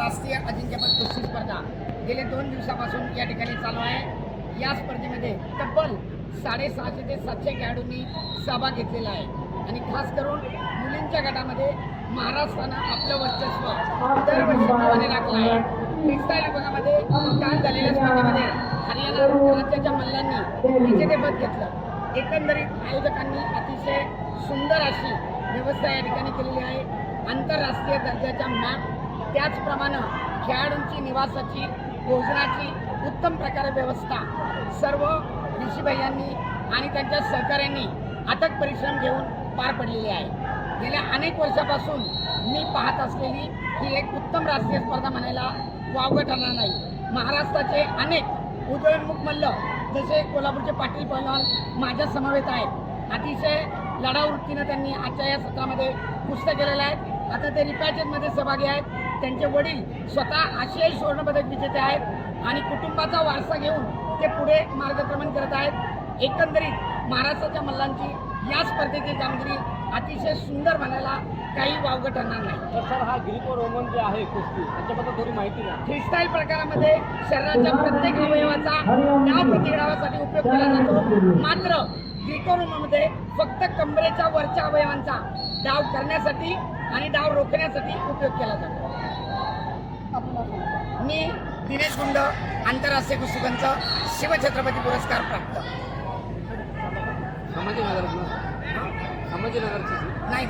राष्ट्रीय अजिंक्यपद कुस्ती स्पर्धा गेले 2 दिवसापासून या ठिकाणी चालू आहे। या स्पर्धेमध्ये तब्बल 650 ते 700 खेळाडूंनी सहभाग घेतलेला आहे आणि खास करून मुलींच्या गटामध्ये महाराष्ट्रानं आपलं वर्चस्व दरवर्षीप्रमाणे राखलं आहे। फ्रीस्टाईल विभागामध्ये काल झालेल्या स्पर्धेमध्ये हरियाणा राज्याच्या मल्लांनी विजेतेपद घेतलं। एकंदरीत आयोजकांनी अतिशय सुंदर अशी व्यवस्था या ठिकाणी केलेली आहे। आंतरराष्ट्रीय दर्जाच्या मॅप, त्याचप्रमाणे खेळाडूंची निवासाची, भोजनाची उत्तम प्रकारे व्यवस्था सर्व ऋषीभाईंनी आणि त्यांच्या सहकाऱ्यांनी अथक परिश्रम घेऊन पार पडलेली आहे। गेल्या अनेक वर्षापासून मी पाहत असलेली ही एक उत्तम राष्ट्रीय स्पर्धा म्हणायला वावगं ठरणार नाही। महाराष्ट्राचे अनेक उदयोन्मुख मल्ल जसे कोल्हापूरचे पाटील पैलवान माझ्या समवेत आहेत। अतिशय लढाऊ वृत्तीनं त्यांनी आजच्या या सत्रामध्ये कुस्त्या केलेल्या आहेत। आता ते रिपॅचेसमध्ये सहभागी आहेत। त्यांचे वडील स्वतः आशियाई सुवर्णपदक विजेते आहेत आणि कुटुंबाचा वारसा घेऊन ते पुढे मार्गक्रमण करत आहेत। एकंदरीत महाराष्ट्राच्या मल्लांची या स्पर्धेची कामगिरी अतिशय सुंदर म्हणायला काही वावगं ठरणार नाही। तर सर, हा ग्रीको रोमन जे आहे कुस्ती त्याच्याबद्दल थोडी माहिती द्या। फ्रीस्टाईल प्रकारामध्ये शरीराच्या प्रत्येक अवयवाचा डाव प्रतिडावासाठी उपयोग केला जातो, मात्र ग्रीको रोमनमध्ये फक्त कमरेच्या वरच्या अवयवांचा डाव करण्यासाठी आणि डाव रोखण्यासाठी उपयोग केला जातो। मी दिनेश गुंड, आंतरराष्ट्रीय कुस्तीपंच, शिवछत्रपती पुरस्कार प्राप्त। संभाजीनगरची नाही